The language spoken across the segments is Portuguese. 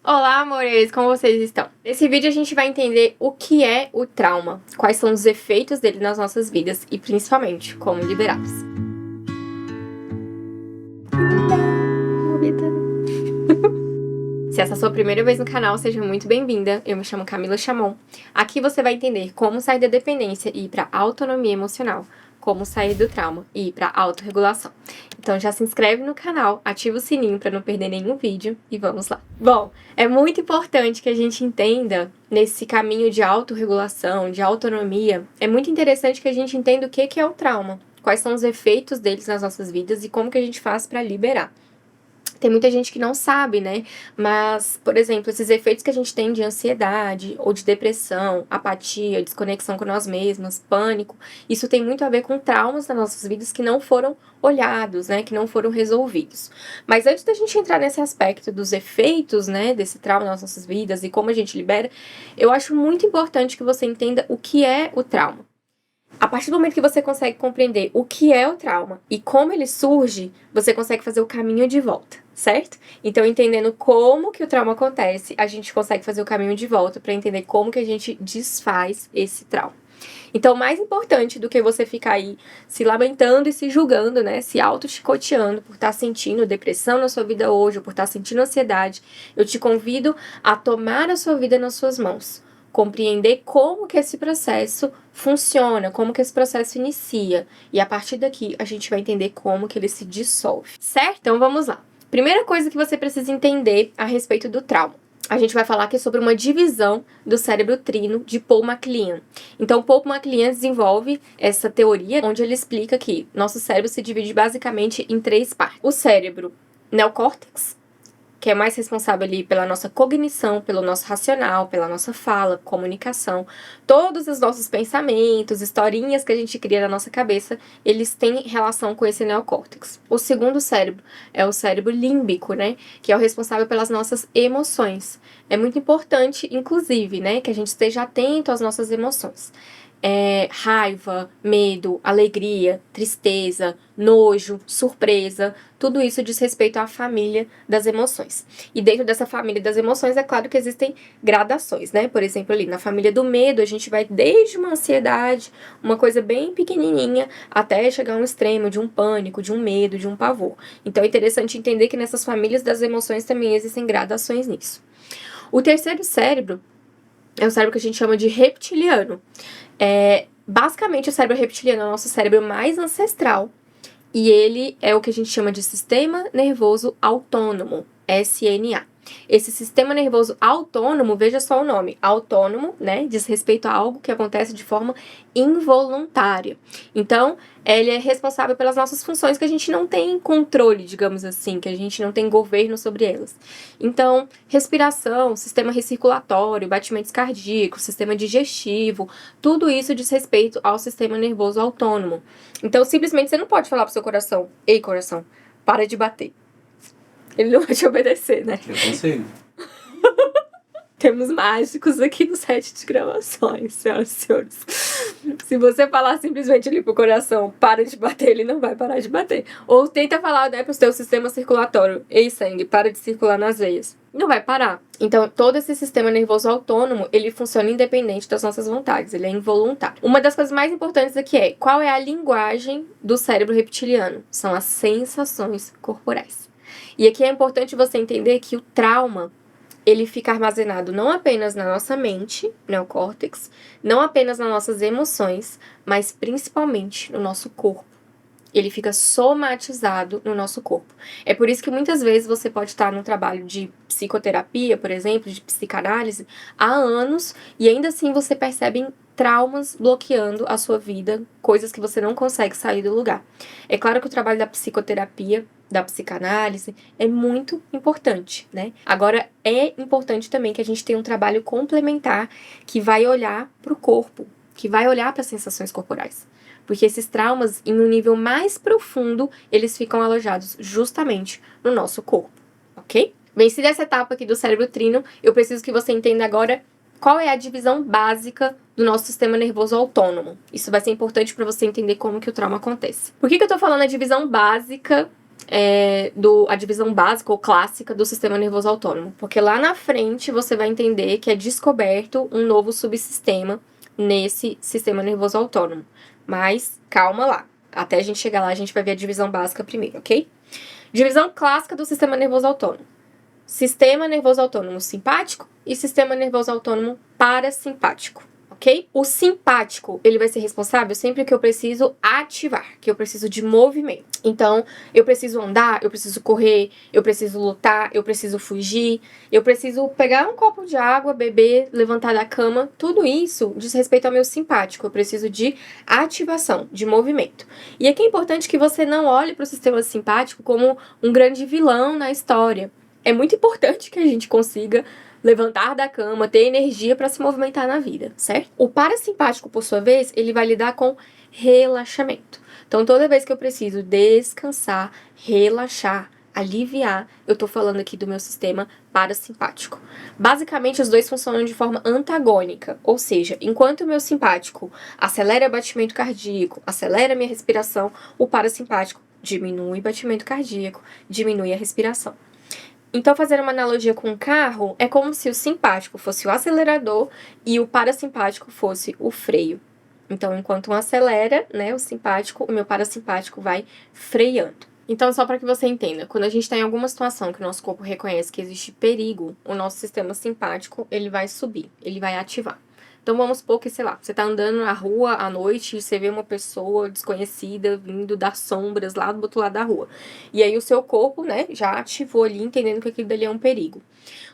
Olá, amores! Como vocês estão? Nesse vídeo a gente vai entender o que é o trauma, quais são os efeitos dele nas nossas vidas e, principalmente, como liberá-los. Se essa é a sua primeira vez no canal, seja muito bem-vinda. Eu me chamo Camila Chamon. Aqui você vai entender como sair da dependência e ir para autonomia emocional, como sair do trauma e ir para autorregulação. Então já se inscreve no canal, ativa o sininho para não perder nenhum vídeo e vamos lá. Bom, é muito importante que a gente entenda nesse caminho de autorregulação, de autonomia, é muito interessante que a gente entenda o que é o trauma, quais são os efeitos deles nas nossas vidas e como que a gente faz para liberar. Tem muita gente que não sabe, né? Mas, por exemplo, esses efeitos que a gente tem de ansiedade ou de depressão, apatia, desconexão com nós mesmos, pânico, isso tem muito a ver com traumas das nossas vidas que não foram olhados, né? Que não foram resolvidos. Mas antes da gente entrar nesse aspecto dos efeitos, né? Desse trauma nas nossas vidas e como a gente libera, eu acho muito importante que você entenda o que é o trauma. A partir do momento que você consegue compreender o que é o trauma e como ele surge, você consegue fazer o caminho de volta, certo? Então, entendendo como que o trauma acontece, a gente consegue fazer o caminho de volta para entender como que a gente desfaz esse trauma. Então, mais importante do que você ficar aí se lamentando e se julgando, né? Se auto-chicoteando por estar sentindo depressão na sua vida hoje, ou por estar sentindo ansiedade, eu te convido a tomar a sua vida nas suas mãos. Compreender como que esse processo funciona, como que esse processo inicia. E a partir daqui, a gente vai entender como que ele se dissolve, certo? Então, vamos lá. Primeira coisa que você precisa entender a respeito do trauma. A gente vai falar aqui sobre uma divisão do cérebro trino de Paul MacLean. Então, Paul MacLean desenvolve essa teoria onde ele explica que nosso cérebro se divide basicamente em 3 partes. O cérebro neocórtex, que é mais responsável ali pela nossa cognição, pelo nosso racional, pela nossa fala, comunicação. Todos os nossos pensamentos, historinhas que a gente cria na nossa cabeça, eles têm relação com esse neocórtex. O segundo cérebro é o cérebro límbico, né? Que é o responsável pelas nossas emoções. É muito importante, inclusive, né? Que a gente esteja atento às nossas emoções. Raiva, medo, alegria, tristeza, nojo, surpresa, tudo isso diz respeito à família das emoções. E dentro dessa família das emoções, é claro que existem gradações, né? Por exemplo, ali na família do medo, a gente vai desde uma ansiedade, uma coisa bem pequenininha, até chegar a um extremo de um pânico, de um medo, de um pavor. Então é interessante entender que nessas famílias das emoções também existem gradações nisso. O terceiro cérebro é o cérebro que a gente chama de reptiliano. Basicamente, o cérebro reptiliano é o nosso cérebro mais ancestral e ele é o que a gente chama de sistema nervoso autônomo, SNA. Esse sistema nervoso autônomo, veja só o nome, autônomo, né, diz respeito a algo que acontece de forma involuntária. Então, ele é responsável pelas nossas funções que a gente não tem controle, digamos assim, que a gente não tem governo sobre elas. Então, respiração, sistema recirculatório, batimentos cardíacos, sistema digestivo, tudo isso diz respeito ao sistema nervoso autônomo. Então, simplesmente você não pode falar pro seu coração: ei, coração, para de bater. Ele não vai te obedecer, né? Eu consigo. Temos mágicos aqui no set de gravações, senhoras e senhores. Se você falar simplesmente ali pro coração, para de bater, ele não vai parar de bater. Ou tenta falar, né, pro seu sistema circulatório: ei, sangue, para de circular nas veias. Não vai parar. Então, todo esse sistema nervoso autônomo, ele funciona independente das nossas vontades, ele é involuntário. Uma das coisas mais importantes aqui é: qual é a linguagem do cérebro reptiliano? São as sensações corporais. E aqui é importante você entender que o trauma, ele fica armazenado não apenas na nossa mente, neocórtex, não apenas nas nossas emoções, mas principalmente no nosso corpo. Ele fica somatizado no nosso corpo. É por isso que muitas vezes você pode estar num trabalho de psicoterapia, por exemplo, de psicanálise, há anos, e ainda assim você percebe traumas bloqueando a sua vida, coisas que você não consegue sair do lugar. É claro que o trabalho da psicoterapia, da psicanálise, é muito importante, né? Agora, é importante também que a gente tenha um trabalho complementar que vai olhar para o corpo, que vai olhar para as sensações corporais. Porque esses traumas, em um nível mais profundo, eles ficam alojados justamente no nosso corpo, ok? Vencida essa etapa aqui do cérebro trino, eu preciso que você entenda agora qual é a divisão básica do nosso sistema nervoso autônomo. Isso vai ser importante para você entender como que o trauma acontece. Por que eu tô falando a divisão básica a divisão básica ou clássica do sistema nervoso autônomo, porque lá na frente você vai entender que é descoberto um novo subsistema nesse sistema nervoso autônomo. Mas calma lá, até a gente chegar lá a gente vai ver a divisão básica primeiro, ok? Divisão clássica do sistema nervoso autônomo. Sistema nervoso autônomo simpático e sistema nervoso autônomo parasimpático. Ok? O simpático, ele vai ser responsável sempre que eu preciso ativar, que eu preciso de movimento. Então, eu preciso andar, eu preciso correr, eu preciso lutar, eu preciso fugir, eu preciso pegar um copo de água, beber, levantar da cama. Tudo isso diz respeito ao meu simpático. Eu preciso de ativação, de movimento. E aqui é importante que você não olhe para o sistema simpático como um grande vilão na história. É muito importante que a gente consiga levantar da cama, ter energia para se movimentar na vida, certo? O parasimpático, por sua vez, ele vai lidar com relaxamento. Então, toda vez que eu preciso descansar, relaxar, aliviar, eu tô falando aqui do meu sistema parasimpático. Basicamente, os dois funcionam de forma antagônica, ou seja, enquanto o meu simpático acelera o batimento cardíaco, acelera a minha respiração, o parasimpático diminui o batimento cardíaco, diminui a respiração. Então, fazendo uma analogia com um carro, é como se o simpático fosse o acelerador e o parasimpático fosse o freio. Então, enquanto um acelera, né, o meu parasimpático vai freando. Então, só para que você entenda, quando a gente está em alguma situação que o nosso corpo reconhece que existe perigo, o nosso sistema simpático, ele vai subir, ele vai ativar. Então, vamos supor que, sei lá, você tá andando na rua à noite e você vê uma pessoa desconhecida vindo das sombras lá do outro lado da rua. E aí o seu corpo, né, já ativou ali, entendendo que aquilo dali é um perigo.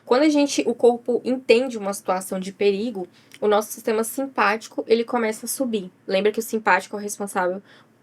Quando o corpo entende uma situação de perigo, o nosso sistema simpático, ele começa a subir. Lembra que o simpático é o responsável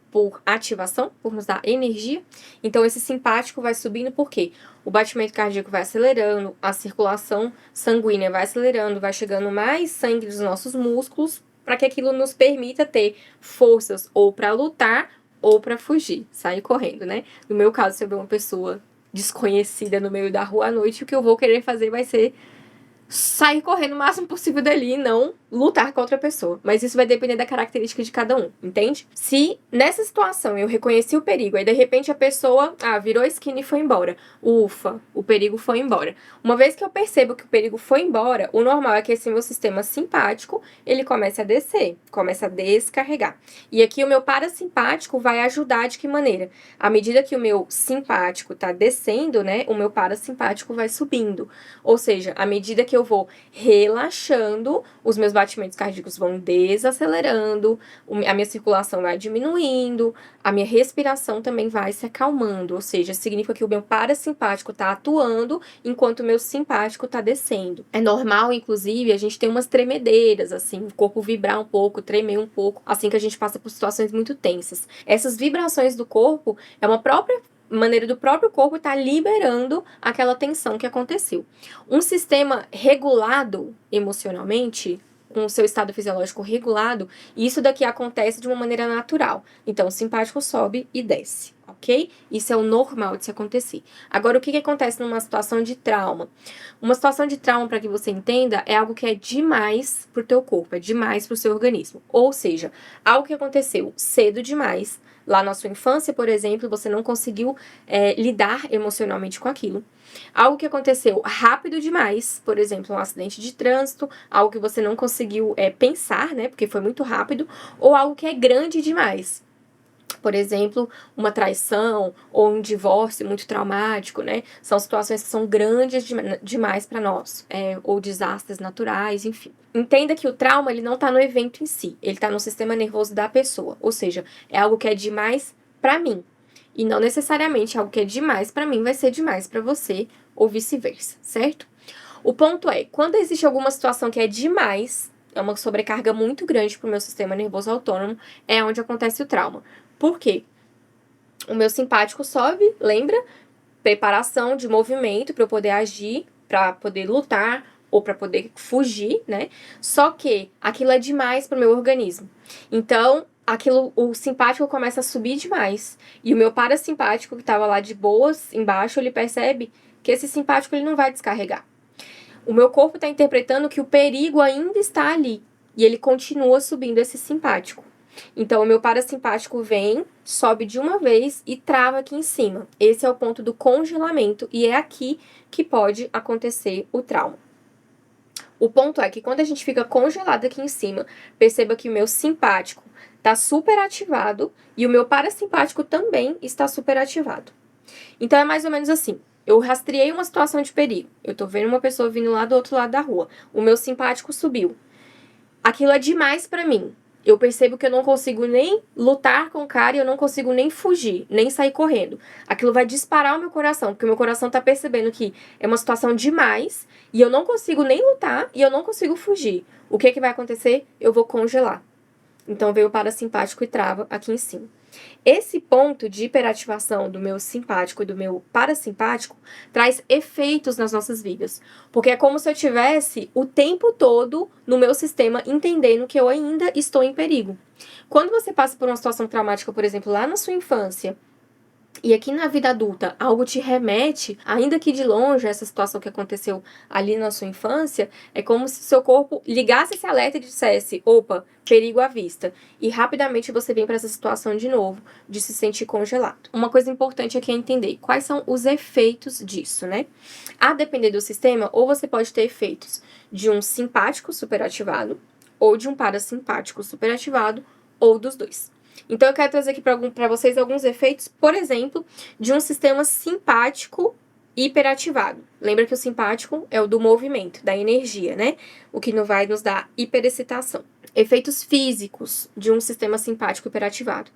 por ativação, por nos dar energia. Então, esse simpático vai subindo por quê? O batimento cardíaco vai acelerando, a circulação sanguínea vai acelerando, vai chegando mais sangue dos nossos músculos para que aquilo nos permita ter forças ou para lutar ou para fugir, sair correndo, né? No meu caso, se eu ver uma pessoa desconhecida no meio da rua à noite, o que eu vou querer fazer vai ser sair correndo o máximo possível dali e não lutar com outra pessoa. Mas isso vai depender da característica de cada um, entende? Se nessa situação eu reconheci o perigo, aí de repente a pessoa, virou a esquina e foi embora. Ufa, o perigo foi embora. Uma vez que eu percebo que o perigo foi embora, o normal é que esse meu sistema simpático, ele comece a descer, começa a descarregar. E aqui o meu parasimpático vai ajudar de que maneira? À medida que o meu simpático tá descendo, né, o meu parasimpático vai subindo. Ou seja, à medida que eu vou relaxando, os meus batimentos cardíacos vão desacelerando, a minha circulação vai diminuindo, a minha respiração também vai se acalmando, ou seja, significa que o meu parasimpático está atuando enquanto o meu simpático está descendo. É normal, inclusive, a gente ter umas tremedeiras, assim, o corpo vibrar um pouco, tremer um pouco, assim que a gente passa por situações muito tensas. Essas vibrações do corpo é uma própria maneira do próprio corpo estar liberando aquela tensão que aconteceu. Um sistema regulado emocionalmente, com o seu estado fisiológico regulado, isso daqui acontece de uma maneira natural. Então, o simpático sobe e desce, ok? Isso é o normal de se acontecer. Agora, o que acontece numa situação de trauma? Uma situação de trauma, para que você entenda, é algo que é demais pro teu corpo, é demais pro seu organismo. Ou seja, algo que aconteceu cedo demais, lá na sua infância, por exemplo, você não conseguiu lidar emocionalmente com aquilo. Algo que aconteceu rápido demais, por exemplo, um acidente de trânsito, algo que você não conseguiu pensar, né, porque foi muito rápido, ou algo que é grande demais. Por exemplo, uma traição ou um divórcio muito traumático, né? São situações que são grandes demais para nós, ou desastres naturais, enfim. Entenda que o trauma, ele não está no evento em si, ele está no sistema nervoso da pessoa, ou seja, é algo que é demais para mim. E não necessariamente algo que é demais para mim vai ser demais para você, ou vice-versa, certo? O ponto é, quando existe alguma situação que é demais, é uma sobrecarga muito grande para o meu sistema nervoso autônomo, é onde acontece o trauma. Por quê? O meu simpático sobe, lembra? Preparação de movimento para eu poder agir, para poder lutar ou para poder fugir, né? Só que aquilo é demais para o meu organismo. Então, o simpático começa a subir demais. E o meu parasimpático, que estava lá de boas embaixo, ele percebe que esse simpático ele não vai descarregar. O meu corpo está interpretando que o perigo ainda está ali. E ele continua subindo esse simpático. Então, o meu parasimpático vem, sobe de uma vez e trava aqui em cima. Esse é o ponto do congelamento e é aqui que pode acontecer o trauma. O ponto é que quando a gente fica congelado aqui em cima, perceba que o meu simpático está super ativado e o meu parasimpático também está super ativado. Então, é mais ou menos assim. Eu rastreei uma situação de perigo. Eu tô vendo uma pessoa vindo lá do outro lado da rua. O meu simpático subiu. Aquilo é demais pra mim. Eu percebo que eu não consigo nem lutar com o cara e eu não consigo nem fugir, nem sair correndo. Aquilo vai disparar o meu coração, porque o meu coração tá percebendo que é uma situação demais e eu não consigo nem lutar e eu não consigo fugir. O que vai acontecer? Eu vou congelar. Então veio o parasimpático e trava aqui em cima. Esse ponto de hiperativação do meu simpático e do meu parasimpático traz efeitos nas nossas vidas. Porque é como se eu tivesse o tempo todo no meu sistema entendendo que eu ainda estou em perigo. Quando você passa por uma situação traumática, por exemplo, lá na sua infância, e aqui na vida adulta, algo te remete, ainda que de longe, a essa situação que aconteceu ali na sua infância, é como se seu corpo ligasse esse alerta e dissesse: opa, perigo à vista. E rapidamente você vem para essa situação de novo, de se sentir congelado. Uma coisa importante aqui é entender quais são os efeitos disso, né? A depender do sistema, ou você pode ter efeitos de um simpático superativado, ou de um parasimpático superativado, ou dos dois. Então, eu quero trazer aqui para vocês alguns efeitos, por exemplo, de um sistema simpático hiperativado. Lembra que o simpático é o do movimento, da energia, né? O que não vai nos dar hiperexcitação. Efeitos físicos de um sistema simpático hiperativado.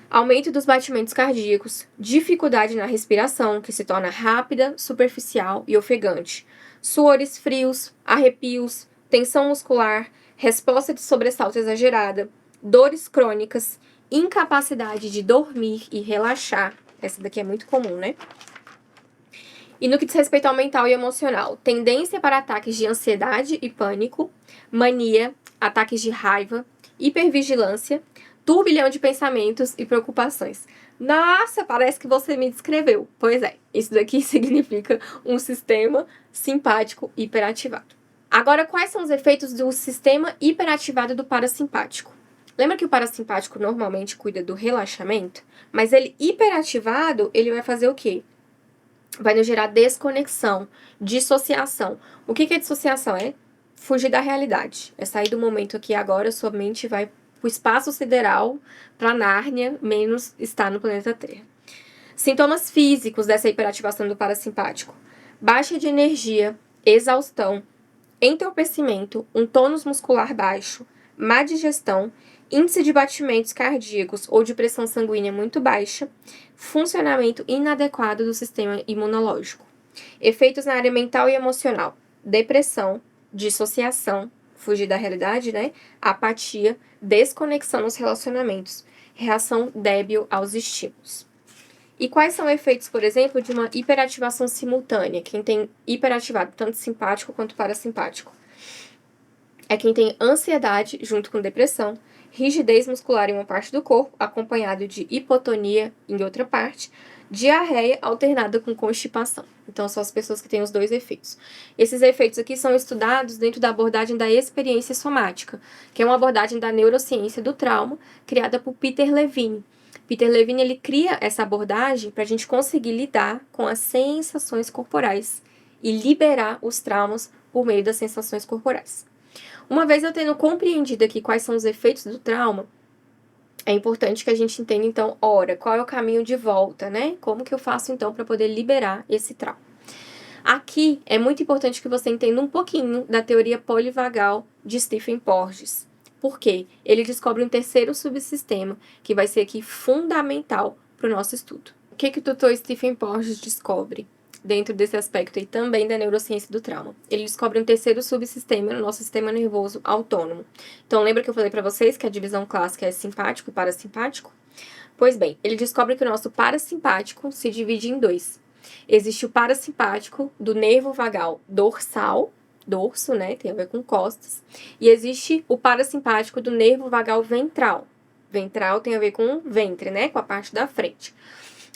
Aumento dos batimentos cardíacos, dificuldade na respiração, que se torna rápida, superficial e ofegante. Suores frios, arrepios, tensão muscular, resposta de sobressalto exagerada, dores crônicas, incapacidade de dormir e relaxar. Essa daqui é muito comum, né? E no que diz respeito ao mental e emocional, tendência para ataques de ansiedade e pânico, mania, ataques de raiva, hipervigilância, turbilhão de pensamentos e preocupações. Nossa, parece que você me descreveu. Pois é, isso daqui significa um sistema simpático hiperativado. Agora, quais são os efeitos do sistema hiperativado do parasimpático? Lembra que o parasimpático normalmente cuida do relaxamento? Mas ele hiperativado, ele vai fazer o quê? Vai nos gerar desconexão, dissociação. O que é dissociação? É fugir da realidade. É sair do momento aqui e agora, sua mente vai para o espaço sideral, para Nárnia, menos estar no planeta Terra. Sintomas físicos dessa hiperativação do parasimpático: baixa de energia, exaustão, entorpecimento, um tônus muscular baixo, má digestão, índice de batimentos cardíacos ou de pressão sanguínea muito baixa, funcionamento inadequado do sistema imunológico. Efeitos na área mental e emocional: depressão, dissociação, fugir da realidade, né? Apatia, desconexão nos relacionamentos, reação débil aos estímulos. E quais são efeitos, por exemplo, de uma hiperativação simultânea? Quem tem hiperativado tanto simpático quanto parasimpático é quem tem ansiedade junto com depressão, rigidez muscular em uma parte do corpo, acompanhado de hipotonia em outra parte, diarreia alternada com constipação. Então, são as pessoas que têm os dois efeitos. Esses efeitos aqui são estudados dentro da abordagem da experiência somática, que é uma abordagem da neurociência do trauma, criada por Peter Levine. Peter Levine, ele cria essa abordagem para a gente conseguir lidar com as sensações corporais e liberar os traumas por meio das sensações corporais. Uma vez eu tendo compreendido aqui quais são os efeitos do trauma, é importante que a gente entenda, então, qual é o caminho de volta, né? Como que eu faço, então, para poder liberar esse trauma? Aqui é muito importante que você entenda um pouquinho da teoria polivagal de Stephen Porges. Por quê? Ele descobre um terceiro subsistema que vai ser aqui fundamental para o nosso estudo. O que o doutor Stephen Porges descobre dentro desse aspecto e também da neurociência do trauma? Ele descobre um terceiro subsistema no nosso sistema nervoso autônomo. Então, lembra que eu falei para vocês que a divisão clássica é simpático e parasimpático? Pois bem, ele descobre que o nosso parasimpático se divide em dois. Existe o parasimpático do nervo vagal dorsal, dorso, né, tem a ver com costas, e existe o parasimpático do nervo vagal ventral. Ventral tem a ver com o ventre, né, com a parte da frente.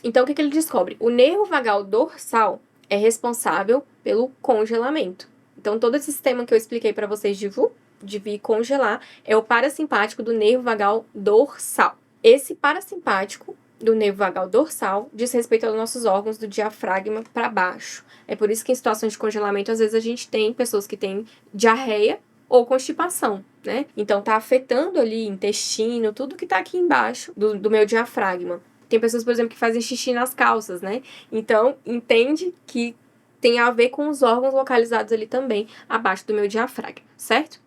Então, o que ele descobre? O nervo vagal dorsal é responsável pelo congelamento. Então, todo esse sistema que eu expliquei para vocês de de vir congelar é o parasimpático do nervo vagal dorsal. Esse parasimpático do nervo vagal dorsal diz respeito aos nossos órgãos do diafragma para baixo. É por isso que em situações de congelamento, às vezes a gente tem pessoas que têm diarreia ou constipação, né? Então tá afetando ali intestino, tudo que tá aqui embaixo do meu diafragma. Tem pessoas, por exemplo, que fazem xixi nas calças, né? Então, entende que tem a ver com os órgãos localizados ali também, abaixo do meu diafragma, certo?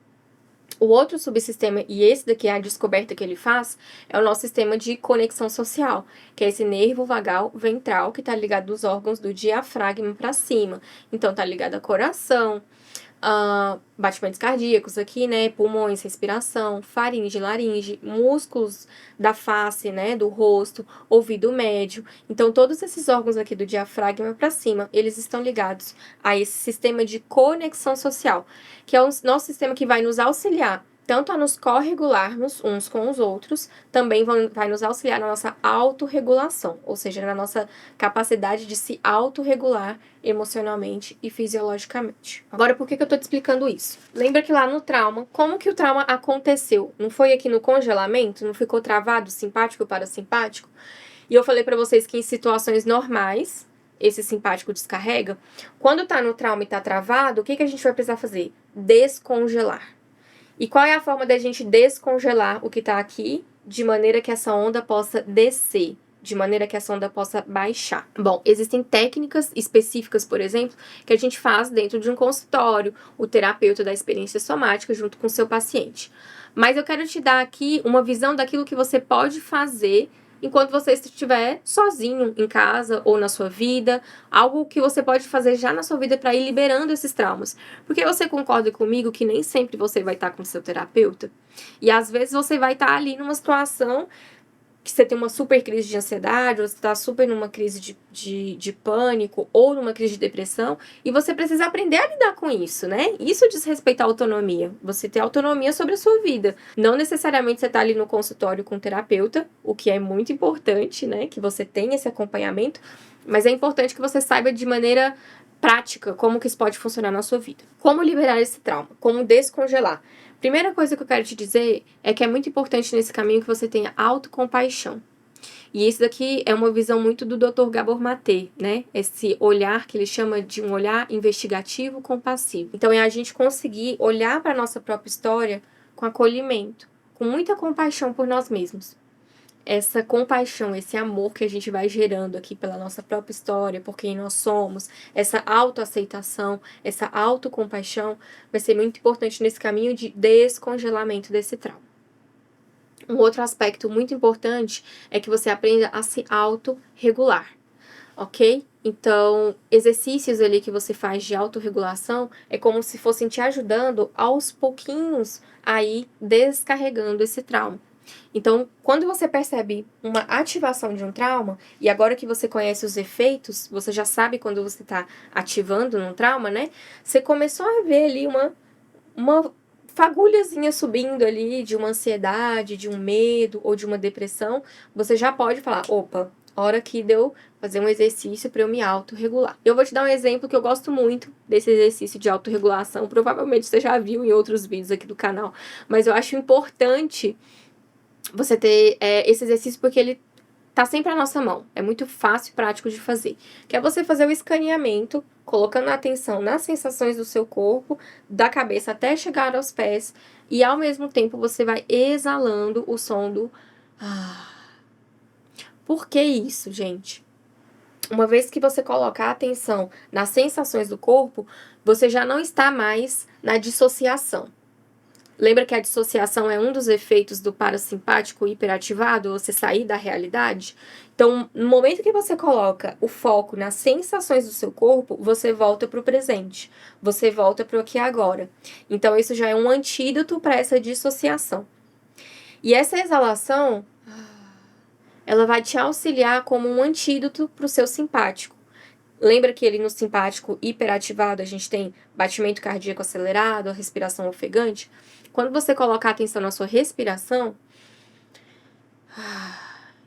O outro subsistema, e esse daqui é a descoberta que ele faz, é o nosso sistema de conexão social, que é esse nervo vagal ventral que está ligado aos órgãos do diafragma para cima. Então, tá ligado ao coração, batimentos cardíacos aqui, né, pulmões, respiração, faringe, laringe, músculos da face, né, do rosto, ouvido médio. Então, todos esses órgãos aqui do diafragma para cima, eles estão ligados a esse sistema de conexão social, que é o nosso sistema que vai nos auxiliar tanto a nos corregularmos uns com os outros, também vai nos auxiliar na nossa autorregulação, ou seja, na nossa capacidade de se autorregular emocionalmente e fisiologicamente. Agora, por que eu tô te explicando isso? Lembra que lá no trauma, como que o trauma aconteceu? Não foi aqui no congelamento? Não ficou travado simpático e parasimpático? E eu falei pra vocês que em situações normais, esse simpático descarrega. Quando tá no trauma e tá travado, o que a gente vai precisar fazer? Descongelar. E qual é a forma da gente descongelar o que tá aqui, de maneira que essa onda possa descer? De maneira que essa onda possa baixar. Bom, existem técnicas específicas, por exemplo, que a gente faz dentro de um consultório, o terapeuta da experiência somática junto com o seu paciente. Mas eu quero te dar aqui uma visão daquilo que você pode fazer enquanto você estiver sozinho em casa ou na sua vida, algo que você pode fazer já na sua vida para ir liberando esses traumas. Porque você concorda comigo que nem sempre você vai estar com o seu terapeuta? E às vezes você vai estar ali numa situação que você tem uma super crise de ansiedade, ou você está super numa crise de pânico, ou numa crise de depressão, e você precisa aprender a lidar com isso, né? Isso diz respeito à autonomia. Você ter autonomia sobre a sua vida. Não necessariamente você tá ali no consultório com um terapeuta, o que é muito importante, né? Que você tenha esse acompanhamento, mas é importante que você saiba de maneira prática como que isso pode funcionar na sua vida. Como liberar esse trauma? Como descongelar? Primeira coisa que eu quero te dizer é que é muito importante nesse caminho que você tenha autocompaixão. E isso daqui é uma visão muito do Dr. Gabor Maté, né? Esse olhar que ele chama de um olhar investigativo compassivo. Então é a gente conseguir olhar para a nossa própria história com acolhimento, com muita compaixão por nós mesmos. Essa compaixão, esse amor que a gente vai gerando aqui pela nossa própria história, por quem nós somos, essa autoaceitação, essa autocompaixão, vai ser muito importante nesse caminho de descongelamento desse trauma. Um outro aspecto muito importante é que você aprenda a se autorregular, ok? Então, exercícios ali que você faz de autorregulação é como se fossem te ajudando aos pouquinhos a ir descarregando esse trauma. Então, quando você percebe uma ativação de um trauma, e agora que você conhece os efeitos, você já sabe quando você está ativando um trauma, né? Você começou a ver ali uma fagulhazinha subindo ali de uma ansiedade, de um medo ou de uma depressão, você já pode falar, opa, hora que deu fazer um exercício para eu me autorregular. Eu vou te dar um exemplo que eu gosto muito desse exercício de autorregulação, provavelmente você já viu em outros vídeos aqui do canal, mas eu acho importante você ter esse exercício porque ele tá sempre à nossa mão. É muito fácil e prático de fazer. Que é você fazer o escaneamento, colocando a atenção nas sensações do seu corpo, da cabeça até chegar aos pés, e ao mesmo tempo você vai exalando o som do... Por que isso, gente? Uma vez que você coloca a atenção nas sensações do corpo, você já não está mais na dissociação. Lembra que a dissociação é um dos efeitos do parasimpático hiperativado, você sair da realidade? Então, no momento que você coloca o foco nas sensações do seu corpo, você volta para o presente, você volta para o aqui e agora. Então, isso já é um antídoto para essa dissociação. E essa exalação, ela vai te auxiliar como um antídoto para o seu simpático. Lembra que ele no simpático hiperativado a gente tem batimento cardíaco acelerado, a respiração ofegante? Quando você coloca a atenção na sua respiração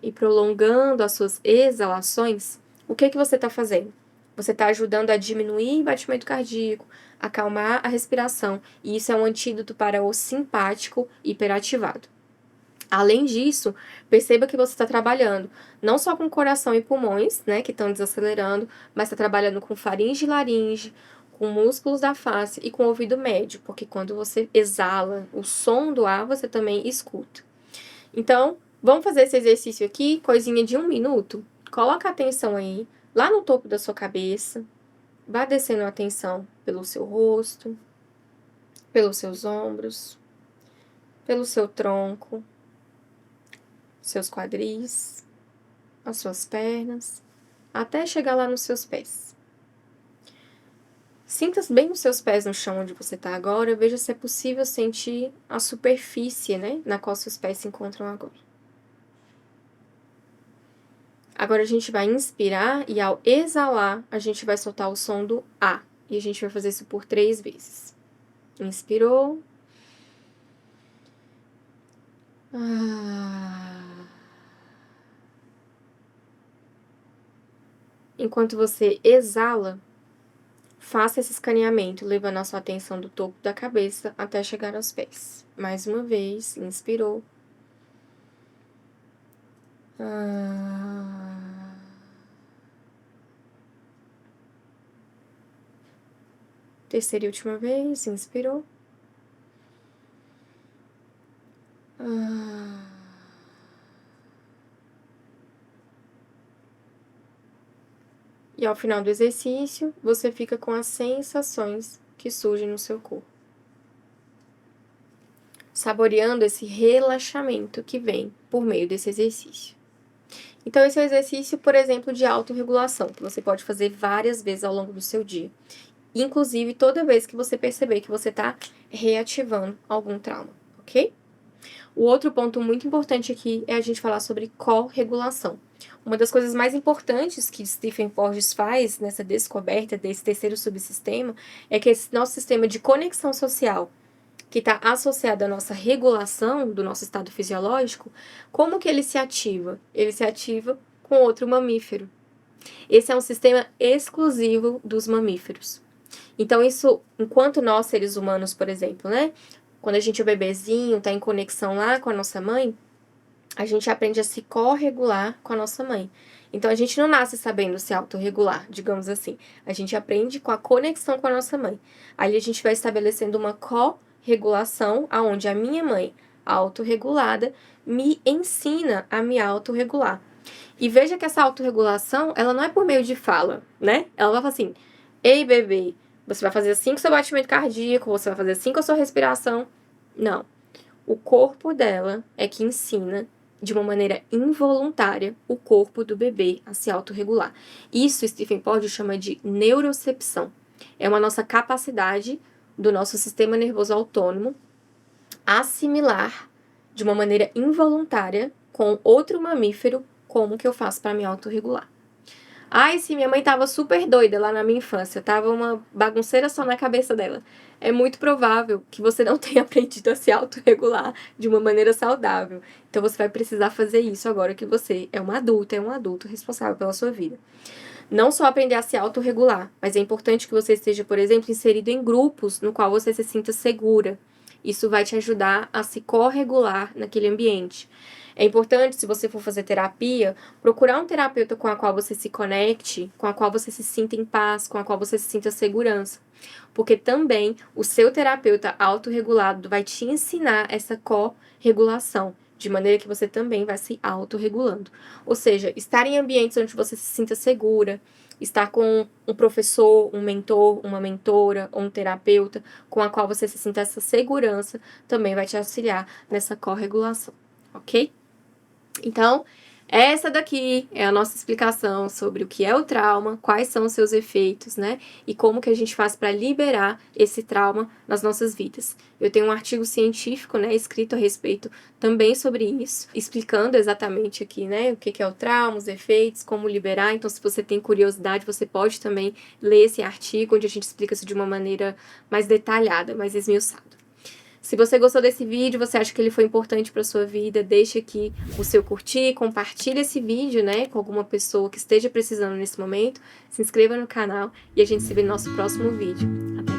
e prolongando as suas exalações, o que você está fazendo? Você está ajudando a diminuir o batimento cardíaco, acalmar a respiração, e isso é um antídoto para o simpático hiperativado. Além disso, perceba que você está trabalhando não só com coração e pulmões, né, que estão desacelerando, mas está trabalhando com faringe e laringe, com músculos da face e com o ouvido médio, porque quando você exala o som do ar, você também escuta. Então, vamos fazer esse exercício aqui, coisinha de 1 minuto? Coloca a atenção aí, lá no topo da sua cabeça, vá descendo a atenção pelo seu rosto, pelos seus ombros, pelo seu tronco, seus quadris, as suas pernas, até chegar lá nos seus pés. Sinta bem os seus pés no chão onde você está agora, veja se é possível sentir a superfície, né, na qual seus pés se encontram agora. Agora a gente vai inspirar e ao exalar, a gente vai soltar o som do A. E a gente vai fazer isso por 3 vezes. Inspirou. Enquanto você exala, faça esse escaneamento, levando a sua atenção do topo da cabeça até chegar aos pés. Mais uma vez, inspirou. Terceira e última vez, inspirou. E ao final do exercício, você fica com as sensações que surgem no seu corpo, saboreando esse relaxamento que vem por meio desse exercício. Então, esse é o exercício, por exemplo, de autorregulação, que você pode fazer várias vezes ao longo do seu dia. Inclusive, toda vez que você perceber que você está reativando algum trauma, ok? O outro ponto muito importante aqui é a gente falar sobre corregulação. Uma das coisas mais importantes que Stephen Porges faz nessa descoberta desse terceiro subsistema é que esse nosso sistema de conexão social, que está associado à nossa regulação do nosso estado fisiológico, como que ele se ativa? Ele se ativa com outro mamífero. Esse é um sistema exclusivo dos mamíferos. Então, isso, enquanto nós, seres humanos, por exemplo, né? Quando a gente é bebezinho, tá em conexão lá com a nossa mãe, a gente aprende a se corregular com a nossa mãe. Então, a gente não nasce sabendo se autorregular, digamos assim. A gente aprende com a conexão com a nossa mãe. Ali a gente vai estabelecendo uma corregulação, aonde a minha mãe, autorregulada, me ensina a me autorregular. E veja que essa autorregulação, ela não é por meio de fala, né? Ela vai falar assim, ei, bebê, você vai fazer assim com o seu batimento cardíaco, você vai fazer assim com a sua respiração. Não. O corpo dela é que ensina, de uma maneira involuntária, o corpo do bebê a se autorregular. Isso Stephen Porges chama de neurocepção. É uma nossa capacidade do nosso sistema nervoso autônomo assimilar, de uma maneira involuntária, com outro mamífero, como que eu faço para me autorregular. Ai, sim, minha mãe tava super doida lá na minha infância, tava uma bagunceira só na cabeça dela. É muito provável que você não tenha aprendido a se autorregular de uma maneira saudável. Então você vai precisar fazer isso agora que você é uma adulta, é um adulto responsável pela sua vida. Não só aprender a se autorregular, mas é importante que você esteja, por exemplo, inserido em grupos no qual você se sinta segura. Isso vai te ajudar a se corregular naquele ambiente. É importante, se você for fazer terapia, procurar um terapeuta com a qual você se conecte, com a qual você se sinta em paz, com a qual você se sinta segurança. Porque também o seu terapeuta autorregulado vai te ensinar essa corregulação, de maneira que você também vai se autorregulando. Ou seja, estar em ambientes onde você se sinta segura, estar com um professor, um mentor, uma mentora ou um terapeuta com a qual você se sinta essa segurança, também vai te auxiliar nessa corregulação, ok? Então, essa daqui é a nossa explicação sobre o que é o trauma, quais são os seus efeitos, né? E como que a gente faz para liberar esse trauma nas nossas vidas. Eu tenho um artigo científico, né, escrito a respeito também sobre isso, explicando exatamente aqui, né, o que é o trauma, os efeitos, como liberar. Então, se você tem curiosidade, você pode também ler esse artigo, onde a gente explica isso de uma maneira mais detalhada, mais esmiuçada. Se você gostou desse vídeo, você acha que ele foi importante para sua vida, deixa aqui o seu curtir, compartilha esse vídeo, né, com alguma pessoa que esteja precisando nesse momento, se inscreva no canal e a gente se vê no nosso próximo vídeo. Até